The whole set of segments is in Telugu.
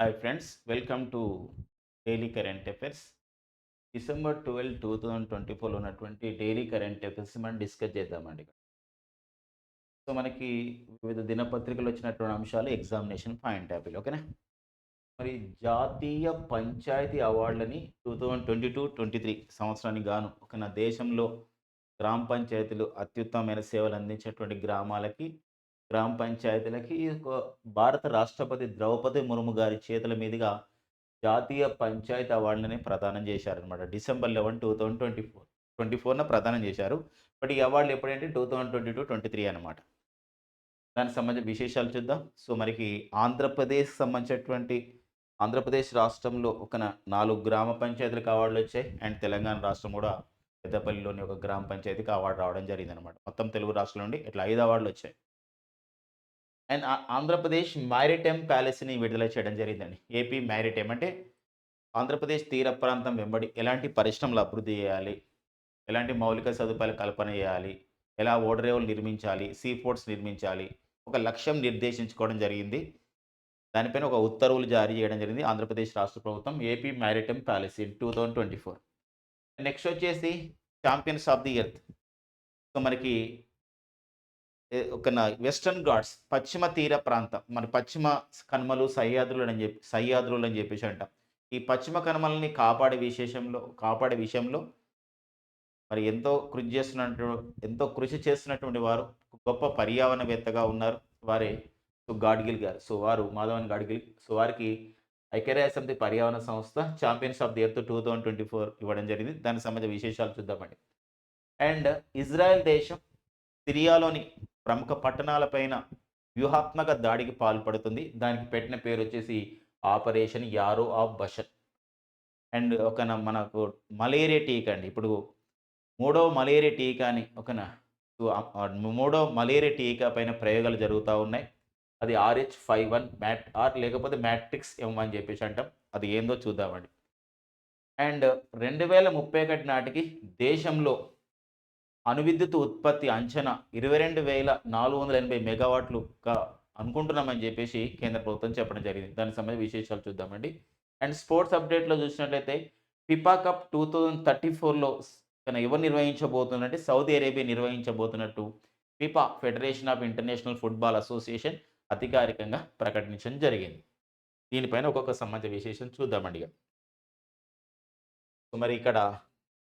Hi friends, welcome to daily current affairs. December 12, 2024లో ఉన్నటువంటి డైలీ కరెంట్ అఫైర్స్ మనం డిస్కస్ చేద్దామండి. సో మనకి వివిధ దినపత్రికలు వచ్చినటువంటి అంశాలు ఎగ్జామినేషన్ పాయింట్ ఆఫ్ వ్యూ ఓకేనా. మరి జాతీయ పంచాయతీ అవార్డులని 2022-23 సంవత్సరానికి గాను ఒక దేశంలో గ్రామ పంచాయతీలు అత్యుత్తమమైన సేవలు అందించేటువంటి గ్రామ పంచాయతీలకి ఒక భారత రాష్ట్రపతి ద్రౌపది ముర్ము గారి చేతుల మీదుగా జాతీయ పంచాయతీ అవార్డులని ప్రదానం చేశారనమాట. December 11, 2024 ప్రదానం చేశారు. బట్ ఈ అవార్డులు ఎప్పుడంటే 2022-23 అనమాట. దానికి సంబంధించిన విశేషాలు చూద్దాం. సో మనకి ఆంధ్రప్రదేశ్ రాష్ట్రంలో ఒక 4 గ్రామ పంచాయతీలకు అవార్డులు వచ్చాయి. అండ్ తెలంగాణ రాష్ట్రం కూడా పెద్దపల్లిలోని ఒక గ్రామ పంచాయతీకి అవార్డు రావడం జరిగిందనమాట. మొత్తం తెలుగు రాష్ట్రాల నుండి ఇట్లా 5 అవార్డులు వచ్చాయి. అండ్ ఆంధ్రప్రదేశ్ మ్యారిటైమ్ ప్యాలెస్ని విడుదల చేయడం జరిగిందండి. ఏపీ మ్యారిటైమ్ అంటే ఆంధ్రప్రదేశ్ తీర ప్రాంతం వెంబడి ఎలాంటి పరిశ్రమలు అభివృద్ధి చేయాలి, ఎలాంటి మౌలిక సదుపాయాల కల్పన చేయాలి, ఎలా ఓడరేవులు నిర్మించాలి, సీ పోర్ట్స్ నిర్మించాలి, ఒక లక్ష్యం నిర్దేశించుకోవడం జరిగింది. దానిపైన ఒక ఉత్తర్వులు జారీ చేయడం జరిగింది ఆంధ్రప్రదేశ్ రాష్ట్ర ప్రభుత్వం. AP maritime policy 2024. నెక్స్ట్ వచ్చేసి champions of the earth. So మనకి వెస్టర్న్ ఘాట్స్ పశ్చిమ తీర ప్రాంతం, మన పశ్చిమ కనుమలు సహ్యాద్రులు అని చెప్పేసి అంటాం. ఈ పశ్చిమ కనుమలని కాపాడే విషయంలో మరి ఎంతో కృషి చేస్తున్నటువంటి వారు గొప్ప పర్యావరణవేత్తగా ఉన్నారు. వారే గాడ్గిల్ గారు. సో వారు మాధవన్ గాడ్గిల్. సో వారికి ఐక్యరాజ్యసమితి పర్యావరణ సంస్థ ఛాంపియన్స్ ఆఫ్ ది ఎర్త్ 2024 ఇవ్వడం జరిగింది. దానికి సంబంధించిన విశేషాలు చూద్దామండి. అండ్ ఇజ్రాయెల్ దేశం సిరియాలోని ప్రముఖ పట్టణాలపైన వ్యూహాత్మక దాడికి పాల్పడుతుంది. దానికి పెట్టిన పేరు వచ్చేసి operation arrow of Bashar. And మనకు మలేరియా టీకా అండి. ఇప్పుడు మూడవ మలేరియా టీకా పైన ప్రయోగాలు జరుగుతూ ఉన్నాయి. అది RH51 లేకపోతే మ్యాట్రిక్స్ M అని చెప్పేసి అంటాం. అది ఏందో చూద్దామండి. అండ్ 2031 నాటికి దేశంలో అణువిద్యుత్ ఉత్పత్తి అంచనా 22,480 మెగావాట్లుగా అనుకుంటున్నామని చెప్పేసి కేంద్ర ప్రభుత్వం చెప్పడం జరిగింది. దానికి సంబంధించిన విశేషాలు చూద్దామండి. అండ్ స్పోర్ట్స్ అప్డేట్‌లో చూసినట్లయితే ఫిఫా కప్ 2034లో ఎవరు నిర్వహించబోతున్నట్టే సౌదీ అరేబియా నిర్వహించబోతున్నట్టు FIFA federation of international football association అధికారికంగా ప్రకటించడం జరిగింది. దీనిపైన ఒక్కొక్క సంబంధించిన విశేషం చూద్దామండి ఇగ. సో మరి ఇక్కడ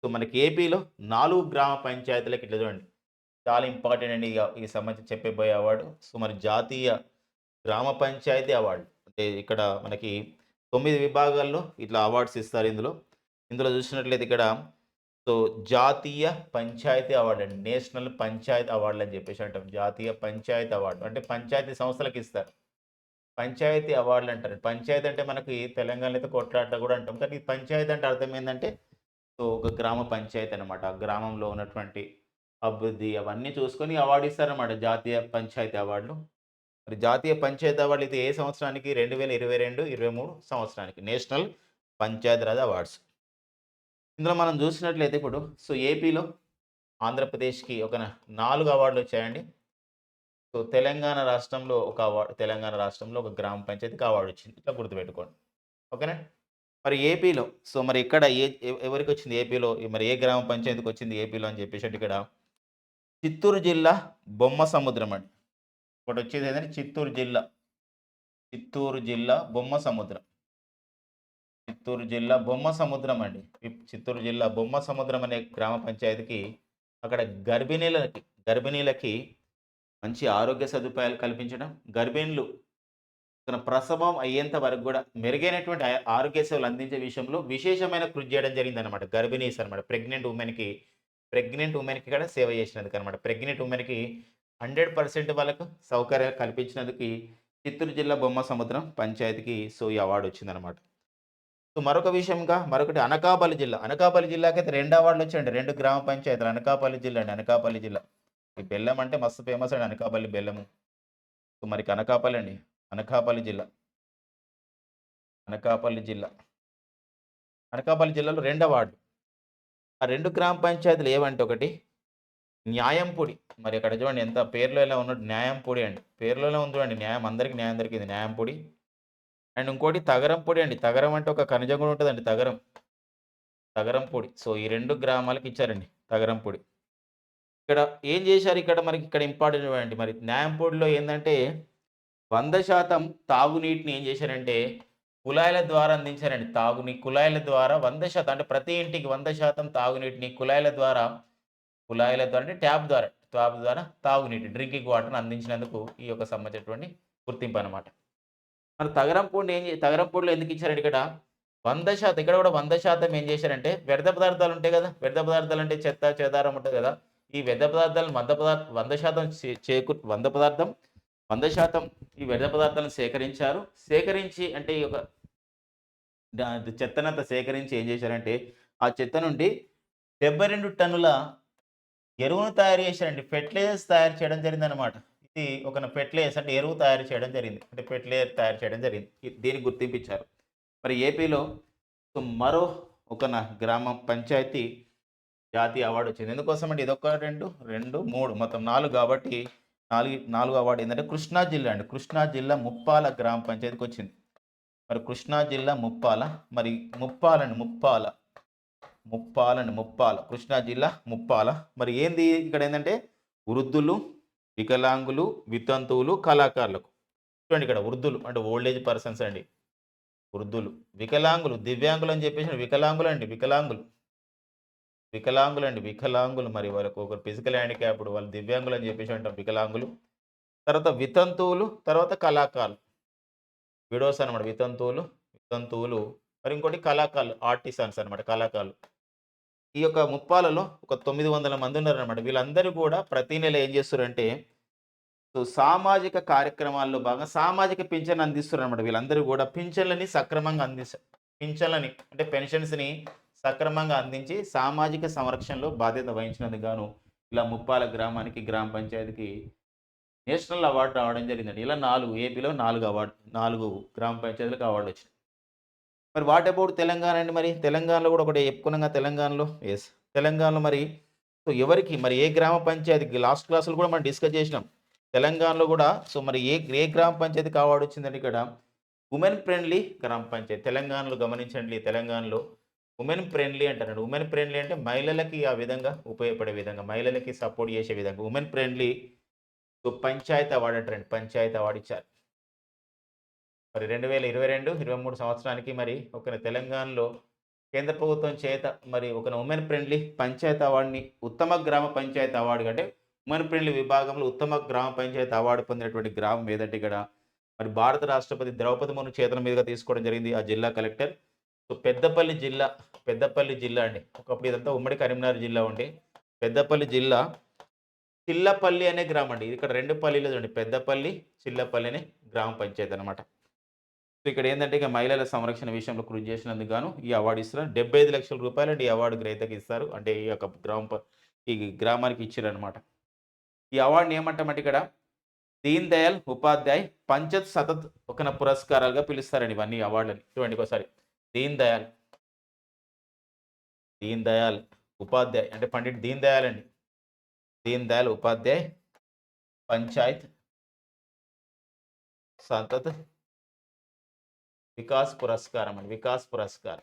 మనకి ఏపీలో 4 గ్రామ పంచాయతీలకి ఇట్లా చూడండి. చాలా ఇంపార్టెంట్ అండి. ఈ సంబంధించి చెప్పబోయే అవార్డు. సో మరి జాతీయ గ్రామ పంచాయతీ అవార్డు. అంటే ఇక్కడ మనకి 9 విభాగాల్లో ఇట్లా అవార్డ్స్ ఇస్తారు ఇందులో. ఇందులో చూసినట్లయితే ఇక్కడ సో జాతీయ పంచాయతీ అవార్డు అండి. నేషనల్ పంచాయతీ అవార్డులు అని చెప్పేసి అంటాం. జాతీయ పంచాయతీ అవార్డు అంటే పంచాయతీ సంస్థలకు ఇస్తారు. పంచాయతీ అవార్డులు అంటారు. పంచాయతీ అంటే మనకి తెలంగాణలో అయితే కొట్లాట కూడా అంటాం. కానీ పంచాయతీ అంటే అర్థం ఏందంటే సో ఒక గ్రామ పంచాయతీ అనమాట. ఆ గ్రామంలో ఉన్నటువంటి అభివృద్ధి అవన్నీ చూసుకొని అవార్డు ఇస్తారనమాట జాతీయ పంచాయతీ అవార్డులు. మరి జాతీయ పంచాయతీ అవార్డులు ఇది ఏ సంవత్సరానికి? 2022-23 సంవత్సరానికి నేషనల్ పంచాయతీరాజ్ అవార్డ్స్. ఇందులో మనం చూసినట్లయితే ఇప్పుడు సో ఏపీలో ఆంధ్రప్రదేశ్‌కి ఒక 4 అవార్డులు వచ్చాయండి. సో తెలంగాణ రాష్ట్రంలో ఒక గ్రామ పంచాయతీకి అవార్డు వచ్చింది. ఇట్లా గుర్తుపెట్టుకోండి. ఓకేనా? మరి ఏపీలో సో మరి ఇక్కడ ఎవరికొచ్చింది ఏపీలో? మరి ఏ గ్రామ పంచాయతీకి వచ్చింది ఏపీలో అని చెప్పేసి అంటే ఇక్కడ చిత్తూరు జిల్లా బొమ్మసముద్రం అండి. ఒకటొచ్చేది ఏంటంటే చిత్తూరు జిల్లా బొమ్మసముద్రం. అండి. చిత్తూరు జిల్లా బొమ్మసముద్రం అనే గ్రామ పంచాయతీకి అక్కడ గర్భిణీలకి మంచి ఆరోగ్య సదుపాయాలు కల్పించడం, గర్భిణులు తన ప్రసవం అయ్యేంత వరకు కూడా మెరుగైనటువంటి ఆరోగ్య సేవలు అందించే విషయంలో విశేషమైన కృషి చేయడం జరిగిందనమాట. గర్భిణీస్ అనమాట. ప్రెగ్నెంట్ ఉమెన్‌కి కూడా సేవ చేసినందుకనమాట. ప్రెగ్నెంట్ ఉమెన్‌కి 100% వాళ్ళకు సౌకర్యాలు కల్పించినందుకు ఈ చిత్తూరు జిల్లా బొమ్మసముద్రం పంచాయతీకి సో ఈ అవార్డ్ వచ్చిందనమాట. సో మరొకటి అనకాపల్లి జిల్లా. అనకాపల్లి జిల్లాకైతే 2 అవార్డులు వచ్చాయండి. 2 గ్రామ పంచాయతీలు. అనకాపల్లి జిల్లా అండి. అనకాపల్లి జిల్లా. ఈ బెల్లం అంటే మస్తు ఫేమస్ అండి అనకాపల్లి బెల్లము. సో మరి అనకాపల్లి అండి. అనకాపల్లి జిల్లా. అనకాపల్లి జిల్లాలో 2 అవార్డులు. ఆ 2 గ్రామ పంచాయతీలు ఏవంటే ఒకటి న్యాయంపూడి. మరి అక్కడ చూడండి ఎంత పేరులో ఎలా ఉన్నట్టు న్యాయంపూడి అండి. పేరులోనే ఉంది చూడండి న్యాయం. అందరికి న్యాయం దొరికింది న్యాయంపూడి. అండ్ ఇంకోటి తగరం పొడి అండి. తగరం అంటే ఒక ఖనిజం కూడా ఉంటదండి తగరం. తగరం పొడి. సో, ఈ 2 గ్రామాలకు ఇచ్చారండి తగరం పొడి. ఇక్కడ ఏం చేశారు ఇక్కడ మనకి ఇక్కడ ఇంపార్టెంట్ అండి. మరి న్యాయంపూడిలో ఏందంటే 100% తాగునీటిని ఏం చేశారంటే కుళాయిల ద్వారా అందించారండి. కుళాయిల ద్వారా 100% అంటే ప్రతి ఇంటికి 100% తాగునీటిని కుళాయిల ద్వారా అంటే ట్యాప్ ద్వారా తాగునీటి డ్రింకింగ్ వాటర్‌ని అందించినందుకు ఈ యొక్క సంబంధించినటువంటి గుర్తింపనమాట. మరి తగరంపూడిలో ఎందుకు ఇచ్చారండి ఇక్కడ? 100% ఇక్కడ కూడా 100% ఏం చేశారంటే వ్యర్థ పదార్థాలు ఉంటాయి కదా! వ్యర్థ పదార్థాలు అంటే చెత్త, చెదారం ఉంటది కదా! ఈ వ్యర్థ పదార్థాలను 100% 100% ఈ వ్యర్థ పదార్థాలను సేకరించారు. సేకరించి అంటే ఈ యొక్క చెత్తనంతా సేకరించి ఏం చేశారంటే, ఆ చెత్త నుండి 72 టన్నుల ఎరువును తయారు చేశారండి. ఫెర్టిలైజర్స్ తయారు చేయడం జరిగిందనమాట. ఇది ఒక ఫెర్టిలైజర్స్ అంటే ఎరువు తయారు చేయడం జరిగింది. అంటే ఫెర్టిలైజర్ తయారు చేయడం జరిగింది. దీనికి గుర్తింపిచ్చారు. మరి ఏపీలో సో, మరో గ్రామ పంచాయతీ జాతీయ అవార్డ్ వచ్చింది. ఎందుకోసమంటే ఇదొక 2, 2, 3 మొత్తం 4 కాబట్టి 4 అవార్డ్ ఏందంటే కృష్ణా జిల్లా అండి. కృష్ణా జిల్లా ముప్పాల గ్రామ పంచాయతీకొచ్చింది. మరి కృష్ణా జిల్లా ముప్పాల, మరి ముప్పాల. కృష్ణా జిల్లా ముప్పాల. మరి ఏంది ఇక్కడ ఏందంటే వృద్ధులు, వికలాంగులు, వితంతువులు, కళాకారులకు. చూడండి ఇక్కడ వృద్ధులు అంటే ఓల్డ్ ఏజ్ పర్సన్స్ అండి. వృద్ధులు, వికలాంగులు, దివ్యాంగులు అని చెప్పేసి వికలాంగులండి. వికలాంగులు మరి వాళ్ళకు ఒక ఫిజికల్ హ్యాండిక్యాప్డ్ వాళ్ళు దివ్యాంగులు అని చెప్పేసి అంటాం వికలాంగులు. తర్వాత వితంతువులు, తర్వాత కళాకారులు. విడోస్ అనమాట వితంతువులు. మరి ఇంకోటి కళాకారులు, ఆర్టిసన్స్ అనమాట కళాకారులు. ఈ యొక్క ముప్పాలలో ఒక 900 మంది ఉన్నారనమాట. వీళ్ళందరూ కూడా ప్రతి నెల ఏం చేస్తారంటే సో, సామాజిక కార్యక్రమాల్లో భాగంగా సామాజిక పింఛన్ అందిస్తున్నారనమాట. వీళ్ళందరూ కూడా పింఛన్లని అంటే పెన్షన్స్‌ని సక్రమంగా అందించి సామాజిక సంరక్షణలో బాధ్యత వహించినందుకు గాను ఇలా ముప్పాల గ్రామానికి, గ్రామ పంచాయతీకి నేషనల్ అవార్డ్ రావడం జరిగిందండి. ఇలా 4 ఏపీలో 4 గ్రామ పంచాయతీలకు అవార్డొచ్చాయి. మరి వాట్ అబౌట్ తెలంగాణ అండి మరి? తెలంగాణలో కూడా ఒకటి చెప్పుకున్నాంగా తెలంగాణలో. యెస్. తెలంగాణలో మరి సో, ఎవరికి మరి ఏ గ్రామ పంచాయతీకి లాస్ట్ క్లాస్‌లో కూడా మనం డిస్కస్ చేసినాం. తెలంగాణలో కూడా సో, మరి ఏ గ్రామ పంచాయతీకి అవార్డ్ వచ్చిందండి ఇక్కడ? వుమెన్ ఫ్రెండ్లీ గ్రామ పంచాయతీ. తెలంగాణలో గమనించండి తెలంగాణలో వుమెన్ ఫ్రెండ్లీ అంటారండి. వుమెన్ ఫ్రెండ్లీ అంటే మహిళలకి ఆ విధంగా ఉపయోగపడే విధంగా, మహిళలకి సపోర్ట్ చేసే విధంగా women friendly so, panchayat award అంటారండి. పంచాయతీ అవార్డ్ ఇచ్చారు. మరి 2022, 23 సంవత్సరానికి మరి తెలంగాణలో కేంద్ర ప్రభుత్వం చేత మరి వుమెన్ ఫ్రెండ్లీ పంచాయతీ అవార్డ్‌ని ఉత్తమ గ్రామ పంచాయతీ అవార్డ్ అంటే వుమెన్ ఫ్రెండ్లీ విభాగంలో ఉత్తమ గ్రామ పంచాయతీ అవార్డు పొందినటువంటి గ్రామం ఏదంటే ఇక్కడ మరి భారత రాష్ట్రపతి ద్రౌపది ముర్ము చేతుల మీదుగా తీసుకోవడం జరిగింది. ఆ జిల్లా కలెక్టర్. సో, పెద్దపల్లి జిల్లా అండి. ఒకప్పుడు ఇదంతా ఉమ్మడి కరీంనగర్ జిల్లా ఉండే. పెద్దపల్లి జిల్లా చిల్లపల్లి అనే గ్రామం అండి. ఇక్కడ 2 పల్లీలు చూడండి. పెద్దపల్లి, చిల్లపల్లి అనే గ్రామ పంచాయతీ అనమాట. సో, ఇక్కడ ఏందంటే ఇక మహిళల సంరక్షణ విషయంలో కృషి చేసినందుకు గాను ఈ అవార్డ్ ఇస్తున్నారు. 75 లక్షల రూపాయలు ఈ అవార్డు గ్రహీతకి ఇస్తారు. అంటే ఈ యొక్క ఈ గ్రామానికి ఇచ్చిరనమాట. ఈ అవార్డ్‌ని ఏమంటామంటే ఇక్కడ దీన్ దయాళ్ ఉపాధ్యాయ్ పంచత్ సతత్ పురస్కారాలుగా పిలుస్తారండి ఇవన్నీ అవార్డులని. చూడండి ఒకసారి. దీన్ దయాళ్ ఉపాధ్యాయ్ అంటే పండిట్ దీన్ దయాళ్ అండి. దీన్ దయాళ్ ఉపాధ్యాయ్ పంచాయత్ సతత్ వికాస్ పురస్కారం అండి. వికాస్ పురస్కార్.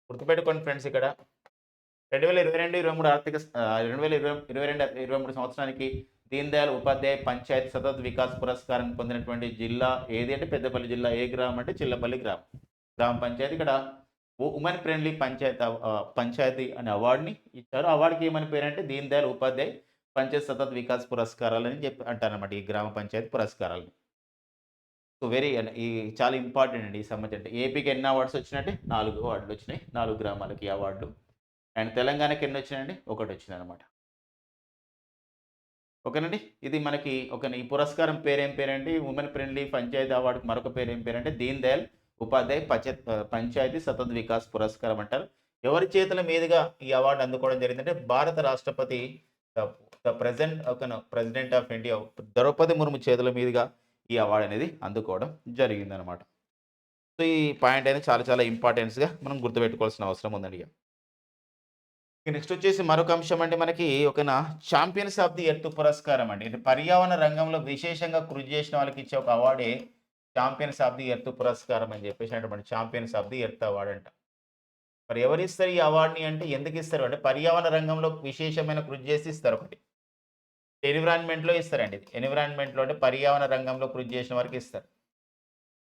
గుర్తుపెట్టుకోండి ఫ్రెండ్స్ ఇక్కడ 2022, 23 2022, 23 సంవత్సరానికి దీన్ దయాళ్ ఉపాధ్యాయ్ పంచాయత్ సతత్ వికాస్ పురస్కారం పొందినటువంటి జిల్లా ఏది అంటే పెద్దపల్లి జిల్లా. ఏ గ్రామం అంటే చిల్లపల్లి గ్రామ పంచాయతీ. ఇక్కడ వుమెన్ ఫ్రెండ్లీ పంచాయతీ అనే అవార్డుని ఇచ్చారు. అవార్డుకి ఏమని పేరంటే దీన్ దయాళ్ ఉపాధ్యాయ్ పంచాయత్ సతత్ వికాస్ పురస్కారాలని అంటారనమాట ఈ గ్రామ పంచాయతీ పురస్కారాలని. సో, ఈ చాలా ఇంపార్టెంట్ అండి ఈ సంబంధించి. ఏపీకి ఎన్ని అవార్డ్స్ వచ్చినాయంటే 4 అవార్డులు వచ్చినాయి. 4 గ్రామాలకి అవార్డులు. అండ్ తెలంగాణకి ఎన్ని వచ్చినాయండి? 1 వచ్చిందనమాట. ఓకేనండి. ఇది మనకి ఈ పురస్కారం పేరేం పేరండి? వుమెన్ ఫ్రెండ్లీ పంచాయతీ అవార్డుకి మరొక పేరు ఏం పేరంటే దీన్ దయాళ్ ఉపాధ్యాయ్ పంచాయతీ సతత్ వికాస్ పురస్కారం అంటారు. ఎవరి చేతుల మీదుగా ఈ అవార్డు అందుకోవడం జరిగిందంటే భారత రాష్ట్రపతి president of India Droupadi Murmu చేతుల మీదుగా ఈ అవార్డు అనేది అందుకోవడం జరిగిందనమాట. సో, ఈ పాయింట్ అనేది చాలా చాలా ఇంపార్టెన్స్‌గా మనం గుర్తుపెట్టుకోవాల్సిన అవసరం ఉందండి. నెక్స్ట్ వచ్చేసి మరొక అంశం అంటే మనకి ఛాంపియన్స్ ఆఫ్ ది ఎర్త్ పురస్కారం అండి. ఇది పర్యావరణ రంగంలో విశేషంగా కృషి చేసిన వాళ్ళకి ఇచ్చే ఒక అవార్డే ఛాంపియన్స్ ఆఫ్ ది ఎర్త్ పురస్కారం అని చెప్పేసి అంటారు. Champions of the earth award అంట. మరి ఎవరిస్తారు ఈ అవార్డ్‌ని అంటే ఎందుకు ఇస్తారు అంటే పర్యావరణ రంగంలో విశేషమైన కృషి చేసి ఇస్తారు ఒకటి. ఎన్విరాన్మెంట్‌లో ఇస్తారండి ఇది. ఎన్విరాన్మెంట్‌లో అంటే పర్యావరణ రంగంలో కృషి చేసిన వారికి ఇస్తారు.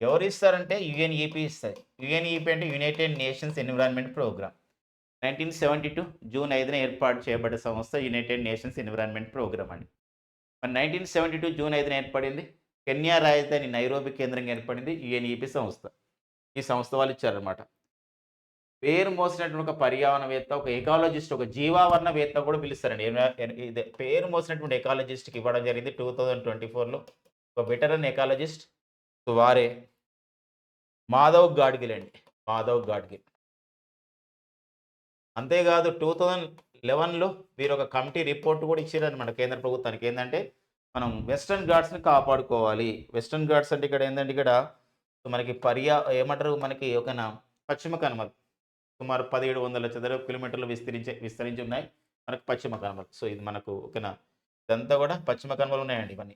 ఎవరు ఇస్తారంటే యుఎన్ఈపీ ఇస్తది. యుఎన్ఈపీ అంటే United Nations environment programme. 1972 June 5న ఏర్పాటు చేయబడ్డ సంస్థ యునైటెడ్ నేషన్స్ ఎన్విరాన్మెంట్ ప్రోగ్రామ్ అండి. మరి 1972 జూన్ 5న ఏర్పడింది. కెన్యా రాజధాని నైరోబి కేంద్రంగా ఏర్పడింది యుఎన్ఈపీ సంస్థ. ఈ సంస్థ వాళ్ళు ఇచ్చారన్నమాట. పేరు మోసినటువంటి ఒక పర్యావరణవేత్త, ఒక ఎకాలజిస్ట్, ఒక జీవావరణవేత్త కూడా పిలుస్తారండి. ఇదే పేరు మోసినటువంటి ఎకాలజిస్ట్‌కి ఇవ్వడం జరిగింది 2024లో. ఒక వెటరన్ ఎకాలజిస్ట్. సో, వారే మాధవ్ గాడ్గిల్ అండి. మాధవ్ గాడ్గిల్. అంతేకాదు 2011లో వీరు ఒక కమిటీ రిపోర్ట్ కూడా ఇచ్చారన్నమాట కేంద్ర ప్రభుత్వానికి. ఏందంటే మనం వెస్టర్న్ ఘాట్స్‌ని కాపాడుకోవాలి. వెస్టర్న్ ఘాట్స్ అంటే ఇక్కడ ఏందంటే ఇక్కడ మనకి ఏమంటారు మనకి పశ్చిమ కనుమలు. సుమారు 1700 చదరపు కిలోమీటర్లు విస్తరించి ఉన్నాయి. మనకు పశ్చిమ కనుమలు. సో, ఇది మనకు ఓకేనా. ఇదంతా కూడా పశ్చిమ కనుమలు ఉన్నాయండి ఇవన్నీ.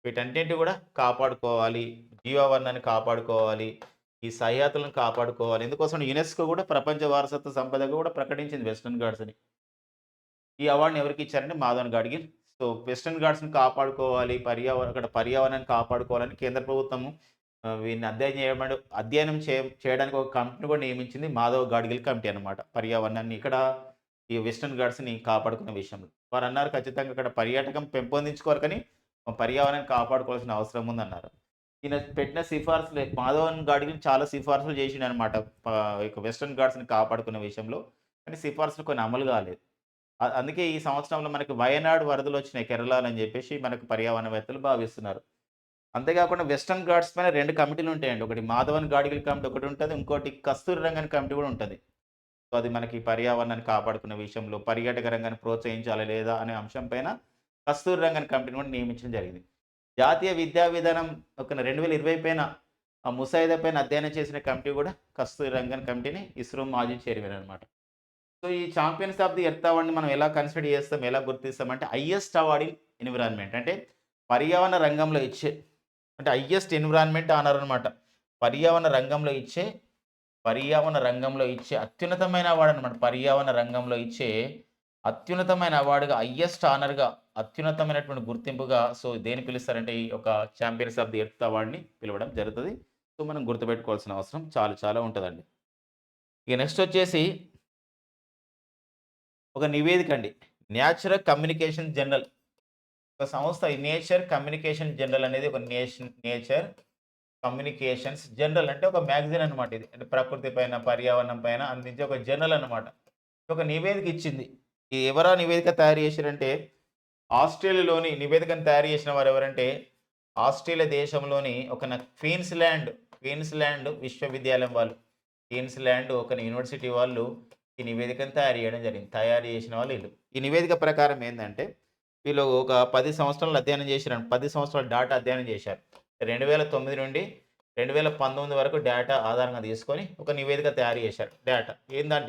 వీటన్నిటిని కూడా కాపాడుకోవాలి. జీవావరణాన్ని కాపాడుకోవాలి. ఈ సహయాతులను కాపాడుకోవాలి. ఇందుకోసం యునెస్కో కూడా ప్రపంచ వారసత్వ సంపదగా కూడా ప్రకటించింది వెస్టర్న్ ఘాట్స్ అని. ఈ అవార్డ్‌ని ఎవరికి ఇచ్చారంటే మాధవ్ గాడ్గిల్. సో, వెస్టర్న్ ఘాట్స్‌ని కాపాడుకోవాలి. అక్కడ పర్యావరణాన్ని కాపాడుకోవాలని కేంద్ర ప్రభుత్వము వీరిని అధ్యయనం చేయడానికి ఒక కమిటీని కూడా నియమించింది. మాధవ్ గాడ్గిల్ కమిటీ అన్నమాట. పర్యావరణాన్ని ఇక్కడ ఈ వెస్టర్న్ ఘాట్స్‌ని కాపాడుకునే విషయంలో. వారన్నారు ఖచ్చితంగా అక్కడ పర్యాటకం పెంపొందించుకోవాలి కానీ పర్యావరణాన్ని కాపాడుకోవాల్సిన అవసరం ఉందన్నారు. ఈయన పెట్టిన సిఫార్సులు మాధవన్ గాడ్గిల్ చాలా సిఫార్సులు చేసిండనమాట. ఇక వెస్టర్న్ ఘాట్స్‌ని కాపాడుకునే విషయంలో. కానీ సిఫార్సులు కొన్ని అమలు కాలేదు. అందుకే ఈ సంవత్సరంలో మనకి వయనాడ్ వరదలొచ్చినాయి కేరళలో అని చెప్పేసి మనకు పర్యావరణవేత్తలు భావిస్తున్నారు. అంతేకాకుండా వెస్టర్న్ ఘాట్స్ పైన 2 కమిటీలు ఉంటాయండి. ఒకటి మాధవన్ గాడ్గిల్ కమిటీ ఒకటి ఉంటది. ఇంకోటి కస్తూరి రంగన్ కమిటీ కూడా ఉంటది. సో, అది మనకి పర్యావరణాన్ని కాపాడుకునే విషయంలో పర్యాటక రంగాన్ని ప్రోత్సహించాలా లేదా అనే అంశం పైన కస్తూరి రంగన్ కమిటీని కూడా నియమించడం జరిగింది. జాతీయ విద్యా విధానం 2020 పైన ముసాయిదా పైన అధ్యయనం చేసిన కమిటీ కూడా కస్తూరి రంగన్ కమిటీని ఇస్రో మాజీ చైర్మన్ అనమాట. సో, ఈ ఛాంపియన్స్ ఆఫ్ ది ఎర్త్ అవార్డ్‌ని మనం ఎలా కన్సిడర్ చేస్తాం, ఎలా గుర్తిస్తామంటే హైయెస్ట్ అవార్డ్ ఇన్ ఎన్విరాన్మెంట్ అంటే పర్యావరణ రంగంలో ఇచ్చే అంటే హైయెస్ట్ ఎన్విరాన్మెంట్ ఆనర్ అనమాట. పర్యావరణ రంగంలో ఇచ్చే అత్యున్నతమైన అవార్డ్ అనమాట. పర్యావరణ రంగంలో ఇచ్చే అత్యున్నతమైన అవార్డుగా హైయెస్ట్ ఆనర్‌గా అత్యున్నతమైనటువంటి గుర్తింపుగా సో, దేన్ని పిలుస్తారంటే ఈ యొక్క ఛాంపియన్స్ ఆఫ్ ది ఎర్త్ అవార్డ్‌ని పిలవడం జరుగుతది. సో, మనం గుర్తుపెట్టుకోవాల్సిన అవసరం చాలా చాలా ఉంటదండి. ఇక నెక్స్ట్ వచ్చేసి ఒక నివేదిక అండి. Nature communication journal. ఒక సంస్థ ఈ నేచర్ కమ్యూనికేషన్ జర్నల్ అనేది ఒక నేచర్ కమ్యూనికేషన్స్ జర్నల్ అంటే ఒక మ్యాగజైన్ అనమాట ఇది. అంటే ప్రకృతి పైన, పర్యావరణం పైన అందించే ఒక జర్నల్ అనమాట. ఒక నివేదిక ఇచ్చింది. ఈ ఎవరా నివేదిక తయారు చేసిరంటే ఆస్ట్రేలియాలోని నివేదికను తయారు చేసిన వారు ఎవరంటే ఆస్ట్రేలియా దేశంలోని క్వీన్స్‌లాండ్ విశ్వవిద్యాలయం వాళ్ళు. క్వీన్స్‌లాండ్ ఒక యూనివర్సిటీ వాళ్ళు ఈ నివేదికను తయారు చేయడం జరిగింది. తయారు చేసిన వాళ్ళు వీళ్ళు. ఈ నివేదిక ప్రకారం ఏందంటే వీళ్ళు ఒక 10 సంవత్సరాలు అధ్యయనం చేసిరంట. 10 సంవత్సరాల డాటా అధ్యయనం చేశారు. 2009 నుండి 2019 వరకు డాటా ఆధారంగా తీసుకొని ఒక నివేదిక తయారు చేశారు.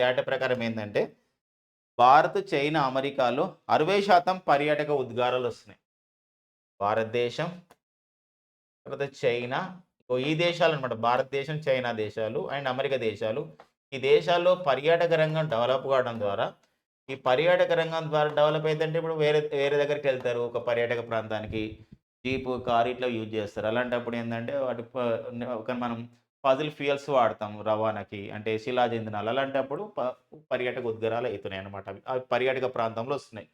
డేటా ప్రకారం ఏందంటే భారత్, చైనా, అమెరికాలో 60% పర్యాటక ఉద్గారాలు వస్తున్నాయి. భారతదేశం, తర్వాత చైనా ఈ దేశాలనమాట. భారతదేశం, చైనా దేశాలు అండ్ అమెరికా దేశాలు. ఈ దేశాల్లో పర్యాటక రంగం డెవలప్ కావడం ద్వారా ఈ పర్యాటక రంగం ద్వారా డెవలప్ అయిద్దంటే ఇప్పుడు వేరే వేరే దగ్గరికెళ్తారు. ఒక పర్యాటక ప్రాంతానికి జీపు, కారు ఇట్లా యూజ్ చేస్తారు. అలాంటప్పుడు ఏందంటే మనం ఫాజిల్ ఫ్యూయల్స్ వాడతాం రవాణాకి. అంటే శిలాజ ఇంధనాలు. అలాంటప్పుడు పర్యాటక ఉద్గారాలు అయితున్నాయన్నమాట అవి. అవి పర్యాటక ప్రాంతంలో వస్తున్నాయి.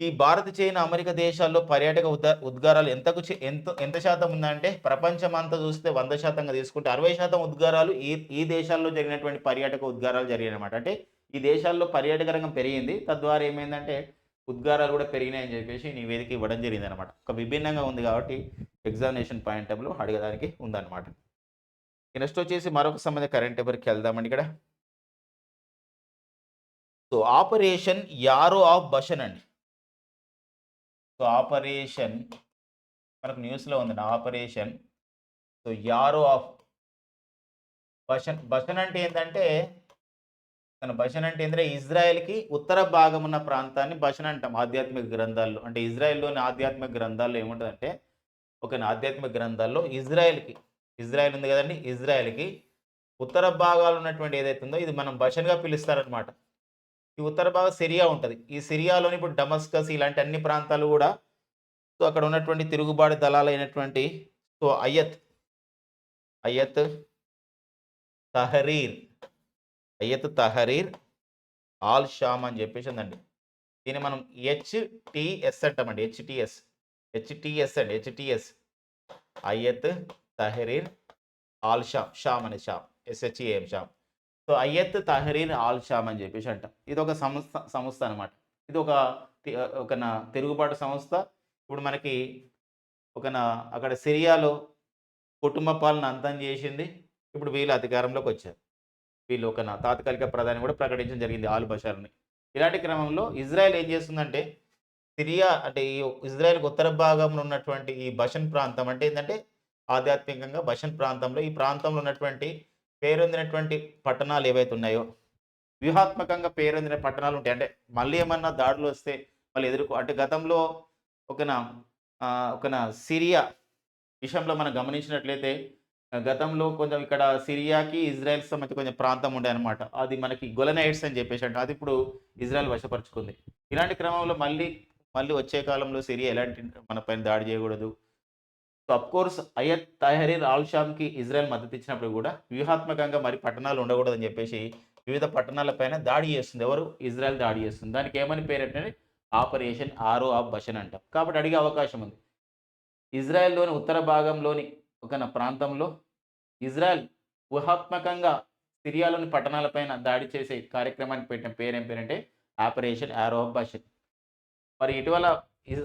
ఈ భారత్, చైనా, అమెరికా దేశాల్లో పర్యాటక ఉద్గారాలు ఎంత శాతం ఉందంటే ప్రపంచమంతా చూస్తే 100% తీసుకుంటే 60% ఉద్గారాలు ఈ దేశాల్లో జరిగినటువంటి పర్యాటక ఉద్గారాలు జరిగాయనమాట. అంటే ఈ దేశాల్లో పర్యాటక రంగం పెరిగింది. తద్వారా ఏమైందంటే ఉద్గారాలు కూడా పెరిగినాయని చెప్పేసి నివేదిక ఇవ్వడం జరిగిందనమాట. ఒక విభిన్నంగా ఉంది కాబట్టి ఎగ్జామినేషన్ పాయింట్ ఆఫ్‌లో అడగడానికి ఉందన్నమాట. నెక్స్ట్ వచ్చేసి మరొక సంబంధిత కరెంట్ అఫైర్‌కి వెళ్దామండి ఇక్కడ. So, operation arrow of Bashan అండి. సో, ఆపరేషన్ మనకు న్యూస్‌లో ఉందండి. Operation so, arrow of Bashan. Bashan అంటే ఏందంటే బషన్ అంటే ఏందంటే ఇజ్రాయెల్‌కి ఉత్తర భాగం ఉన్న ప్రాంతాన్ని బషన్ అంటాం ఆధ్యాత్మిక గ్రంథాల్లో. అంటే ఇజ్రాయెల్‌లోని ఆధ్యాత్మిక గ్రంథాల్లో ఏముంటదంటే ఒక ఆధ్యాత్మిక గ్రంథాల్లో ఇజ్రాయెల్ ఉంది కదండి, ఇజ్రాయెల్కి ఉత్తర భాగాలు ఉన్నటువంటి ఏదైతే ఉందో ఇది మనం బషన్గా పిలుస్తారనమాట. ఈ ఉత్తర భాగం సిరియా ఉంటుంది. ఈ సిరియాలోని ఇప్పుడు డమస్కస్ ఇలాంటి అన్ని ప్రాంతాలు కూడా సో అక్కడ ఉన్నటువంటి తిరుగుబాటు దళాలైనటువంటి so Hayat Tahrir Hayat Tahrir al Sham అని చెప్పేసి ఉందండి. దీన్ని మనం హెచ్టిఎస్ అంటామండి. HTS Hayat Tahrir al Sham అనే SHAM Sham. So Hayat Tahrir al Sham అని చెప్పేసి అంటాం. ఇది ఒక సంస్థ అనమాట. ఇది ఒక తిరుగుబాటు సంస్థ. ఇప్పుడు మనకి అక్కడ సిరియాలో కుటుంబ పాలన అంతం చేసింది. ఇప్పుడు వీళ్ళు అధికారంలోకి వచ్చారు. వీళ్ళు తాత్కాలిక ప్రధాని కూడా ప్రకటించడం జరిగింది ఆల్ బషర్ని. ఇలాంటి క్రమంలో ఇజ్రాయెల్ ఏం చేస్తుందంటే సిరియా అంటే ఈ ఇజ్రాయెల్కి ఉత్తర భాగంలో ఉన్నటువంటి ఈ బషన్ ప్రాంతం అంటే ఏంటంటే ఆధ్యాత్మికంగా బషన్ ప్రాంతంలో ఈ ప్రాంతంలో ఉన్నటువంటి పేరొందినటువంటి పట్టణాలు ఏవైతే ఉన్నాయో వ్యూహాత్మకంగా పేరొందిన పట్టణాలు ఉంటాయి. అంటే మళ్ళీ ఏమన్నా దాడులు వస్తే మళ్ళీ అంటే గతంలో ఒకన సిరియా విషయంలో మనం గమనించినట్లయితే గతంలో కొంచెం ఇక్కడ సిరియాకి ఇజ్రాయెల్స్ మధ్య కొంచెం ప్రాంతం ఉండే అనమాట. అది మనకి గొలనైట్స్ అని చెప్పేసి అంటే అది ఇప్పుడు ఇజ్రాయెల్ వశపరుచుకుంది. ఇలాంటి క్రమంలో మళ్ళీ వచ్చే కాలంలో సిరియా ఎలాంటి మన పైన దాడి చేయకూడదు. So of course Hayat Tahrir al షామ్కి ఇజ్రాయెల్ మద్దతు ఇచ్చినప్పుడు కూడా వ్యూహాత్మకంగా మరి పట్టణాలు ఉండకూడదని చెప్పేసి వివిధ పట్టణాలపైన దాడి చేస్తుంది. ఎవరు? ఇజ్రాయెల్ దాడి చేస్తుంది. దానికి ఏమని పేరంటే ఆపరేషన్ ఆరో ఆఫ్ బషన్ అంటాం. కాబట్టి అడిగే అవకాశం ఉంది. ఇజ్రాయెల్లోని ఉత్తర భాగంలోని ఒక ప్రాంతంలో ఇజ్రాయెల్ వ్యూహాత్మకంగా సిరియాలోని పట్టణాలపైన దాడి చేసే కార్యక్రమానికి పెట్టిన పేరేం పేరంటే ఆపరేషన్ ఆరో ఆఫ్ బషన్. మరి ఇటీవల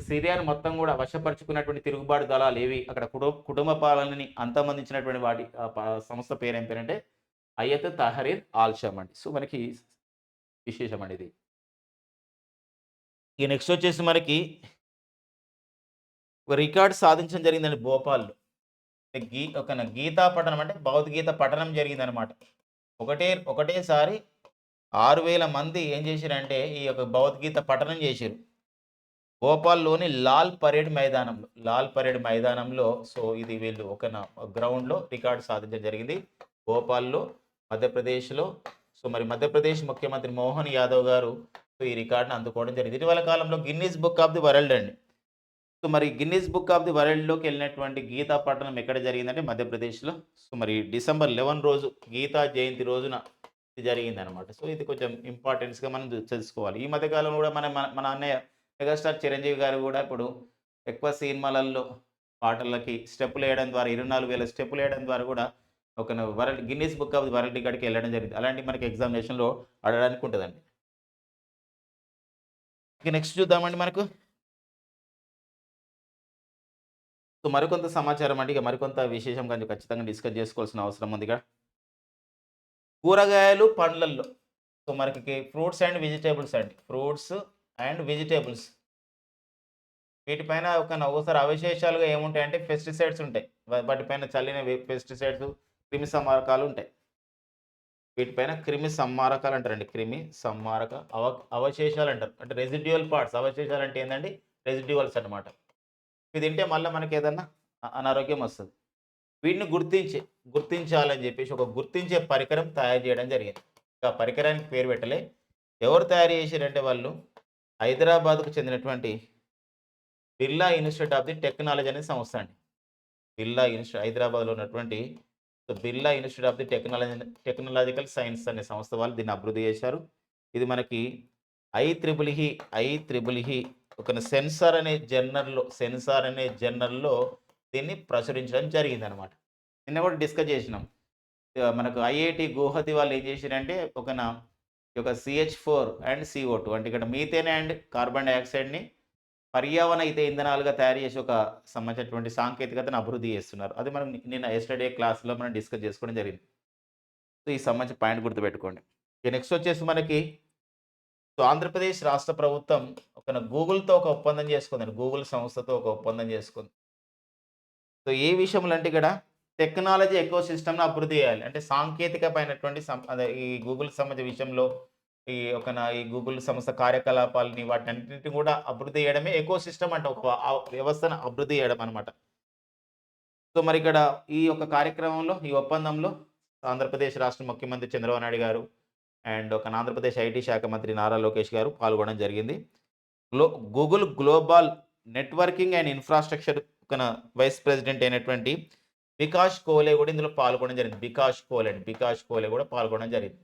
సిరియాను మొత్తం కూడా వశపరుచుకున్నటువంటి తిరుగుబాటు దళాలు ఏవి, అక్కడ కుటుంబ పాలనని అంతమందించినటువంటి వాటి సంస్థ పేరేం పేరంటే అయ్యత్ తహరీర్ ఆల్ షామ్ అండి. సో మనకి విశేషం అండి ఇది. ఇక నెక్స్ట్ వచ్చేసి మనకి ఒక రికార్డు సాధించడం జరిగిందండి భోపాల్లో. గీతా పఠనం అంటే భగవద్గీత పఠనం జరిగిందనమాట. ఒకటేసారి 6,000 మంది ఏం చేశారంటే ఈ యొక్క భగవద్గీత పఠనం చేశారు భోపాల్లోని లాల్ పరేడ్ మైదానంలో. సో ఇది వీళ్ళు ఒక గ్రౌండ్లో రికార్డు సాధించడం జరిగింది భోపాల్లో, మధ్యప్రదేశ్లో. సో మరి మధ్యప్రదేశ్ ముఖ్యమంత్రి మోహన్ యాదవ్ గారు ఈ రికార్డును అందుకోవడం జరిగింది. ఇటీవల కాలంలో Guinness book of the world అండి. సో మరి గిన్నీస్ బుక్ ఆఫ్ ది వరల్డ్లోకి వెళ్ళినటువంటి గీతా పఠనం ఎక్కడ జరిగిందంటే మధ్యప్రదేశ్లో. సో మరి December 11 రోజు గీతా జయంతి రోజున ఇది జరిగిందనమాట. సో ఇది కొంచెం ఇంపార్టెన్స్గా మనం తెలుసుకోవాలి. ఈ మధ్యకాలంలో కూడా మన అన్నయ్య మెగాస్టార్ చిరంజీవి గారు కూడా ఇప్పుడు ఎక్కువ సినిమాలలో పాటలకి స్టెప్పులు వేయడం ద్వారా 24,000 స్టెప్పులు వేయడం ద్వారా కూడా ఒక Guinness book of the world రికార్డ్కి వెళ్ళడం జరిగింది. అలాంటి మనకి ఎగ్జామినేషన్లో అడగడానికి ఉంటుందండి. ఇక నెక్స్ట్ చూద్దామండి మనకు. సో మరికొంత సమాచారం అంటే మరికొంత విశేషం కానీ ఖచ్చితంగా డిస్కస్ చేసుకోవాల్సిన అవసరం ఉంది ఇక్కడ. కూరగాయలు పండ్లల్లో సో మనకి ఫ్రూట్స్ అండ్ వెజిటేబుల్స్ వీటిపైన ఒకసారి అవశేషాలుగా ఏముంటాయంటే పెస్టిసైడ్స్ ఉంటాయి. వాటిపైన చల్లిన పెస్టిసైడ్స్ క్రిమి సంహారకాలు ఉంటాయి. వీటిపైన క్రిమి సంహారకాలు అంటారండి. క్రిమి సంహారక అవశేషాలు అంటారు. అంటే రెసిడ్యువల్ పార్ట్స్. అవశేషాలు అంటే ఏంటండి? రెసిడ్యువల్స్ అనమాట. ఇది తింటే మళ్ళీ మనకి ఏదన్నా అనారోగ్యం వస్తుంది. వీటిని గుర్తించాలని చెప్పేసి ఒక గుర్తించే పరికరం తయారు చేయడం జరిగింది. ఆ పరికరానికి పేరు పెట్టలే. ఎవరు తయారు చేశారంటే వాళ్ళు హైదరాబాద్కు చెందినటువంటి Birla institute of the technology అనే సంస్థ అండి. హైదరాబాద్లో ఉన్నటువంటి Birla institute of the technological science అనే సంస్థ వాళ్ళు దీన్ని అభివృద్ధి చేశారు. ఇది మనకి ఐఈఈఈ ఒక సెన్సార్ అనే జర్నల్లో దీన్ని ప్రచురించడం జరిగిందనమాట. నిన్న కూడా డిస్కస్ చేసినాం. మనకు ఐఐటి గువహతి వాళ్ళు ఏం చేశారంటే ఒక CH4 అండ్ CO2 అంటే ఇక్కడ మీథేన్ అండ్ కార్బన్ డైఆక్సైడ్ని పర్యావరణ ఇంధనాలుగా తయారు చేసి ఒక సంబంధించినటువంటి సాంకేతికతను అభివృద్ధి చేస్తున్నారు. అది మనం నిన్న ఎస్టర్డే క్లాస్లో మనం డిస్కస్ చేసుకోవడం జరిగింది. సో ఈ సంబంధించిన పాయింట్ గుర్తుపెట్టుకోండి. నెక్స్ట్ వచ్చేసి మనకి సో ఆంధ్రప్రదేశ్ రాష్ట్ర ప్రభుత్వం గూగుల్తో ఒక ఒప్పందం చేసుకుందండి. గూగుల్ సంస్థతో ఒక ఒప్పందం చేసుకుంది. సో ఏ విషయంలో అంటే ఇక్కడ టెక్నాలజీ ఎకో సిస్టమ్ను అభివృద్ధి చేయాలి. అంటే సాంకేతికమైనటువంటి ఈ గూగుల్ సంబంధించిన విషయంలో ఈ గూగుల్ సంస్థ కార్యకలాపాలని వాటన్నిటిని కూడా అభివృద్ధి చేయడమే ఎకో సిస్టమ్ అంటే ఒక వ్యవస్థను అభివృద్ధి చేయడం అనమాట. సో మరి ఇక్కడ ఈ యొక్క కార్యక్రమంలో, ఈ ఒప్పందంలో ఆంధ్రప్రదేశ్ రాష్ట్ర ముఖ్యమంత్రి చంద్రబాబు నాయుడు గారు అండ్ ఒక ఆంధ్రప్రదేశ్ ఐటీ శాఖ మంత్రి నారా లోకేష్ గారు పాల్గొనడం జరిగింది. Glow Google global networking and infrastructure ఒక వైస్ ప్రెసిడెంట్ అయినటువంటి వికాష్ కోహ్లీ కూడా ఇందులో పాల్గొనడం జరిగింది. వికాష్ కోహ్లీ కూడా పాల్గొనడం జరిగింది.